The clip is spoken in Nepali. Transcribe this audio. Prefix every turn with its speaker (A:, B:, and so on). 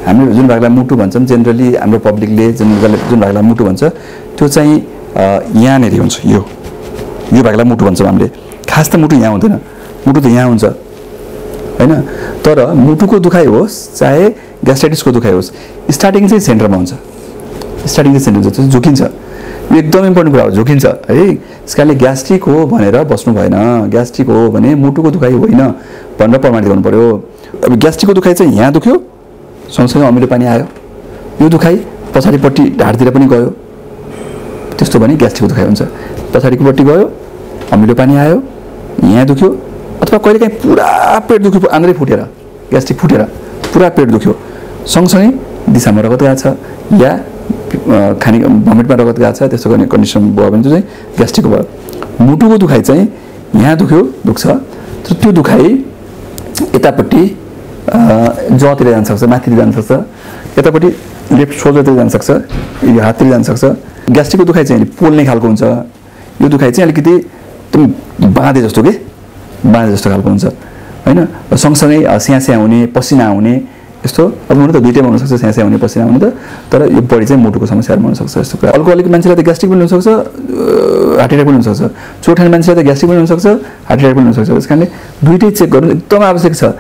A: हामी जुन भागलाई मुटु भन्छौँ जेनरली हाम्रो पब्लिकले जुन भागलाई मुटु भन्छ त्यो चाहिँ यहाँनेरि हुन्छ यो भागलाई मुटु भन्छौँ हामीले खास त मुटु यहाँ हुँदैन मुटु त यहाँ हुन्छ हैन तर मुटुको दुखाइ होस् चाहे ग्यास्ट्राइटिसको दुखाइ होस् स्टार्टिङ चाहिँ सेन्टरमा हुन्छ स्टार्टिङ चाहिँ सेन्टर हुन्छ झुकिन्छ यो एकदम इम्पोर्टेन्ट कुरा हो झुकिन्छ है यसकारणले ग्यास्ट्रिक हो भनेर बस्नु भएन ग्यास्ट्रिक हो भने मुटुको दुखाइ होइन भनेर प्रमाणित गर्नु पर्यो अब ग्यास्ट्रिकको दुखाइ चाहिँ यहाँ दुख्यो सँगसँगै अमिलो पानी आयो यो दुखाइ पछाडिपट्टि ढाडतिर पनि गयो त्यस्तो भने ग्यास्ट्रिकको दुखाइ हुन्छ पछाडिकोपट्टि गयो अमिलो पानी आयो यहाँ दुख्यो अथवा कहिलेकाहीँ पुरा पेट दुख्यो आन्द्रै फुटेर ग्यास्ट्रिक फुटेर पुरा पेट दुख्यो सँगसँगै दिशामा रगत गएको छ या खाने भमिटमा रगत गएको छ त्यस्तो गर्ने कन्डिसन भयो भने चाहिँ ग्यास्ट्रिकको भयो मुटुको दुखाइ चाहिँ यहाँ दुख्छ तर त्यो दुखाइ यतापट्टि जतिर जान सक्छ माथितिर जान सक्छ यतापट्टि लेफ्ट सोल्डरतिर जान सक्छ यो हाततिर जान सक्छ ग्यास्ट्रिकको दुखाइ चाहिँ पोल्ने खालको हुन्छ यो दुखाइ चाहिँ अलिकति एकदम बाँधे जस्तो खालको हुन्छ हैन सँगसँगै स्यास्या हुने पसिना आउने यस्तो अब हुन त दुईटैमा हुन सक्छ स्यास्या हुने पसिना हुने त तर यो बढी चाहिँ मुटुको समस्याहरुमा हुन सक्छ यस्तो कुरा अल्कोहलिक मान्छेलाई त ग्यास्ट्रिक पनि हुन सक्छ हार्ट अट्याक पनि हुन सक्छ चोट खाने मान्छेलाई त ग्यास्ट्रिक पनि हुन सक्छ हार्ट अट्याक पनि हुन सक्छ त्यसकारणले दुईटै चेक गर्नु एकदम आवश्यक छ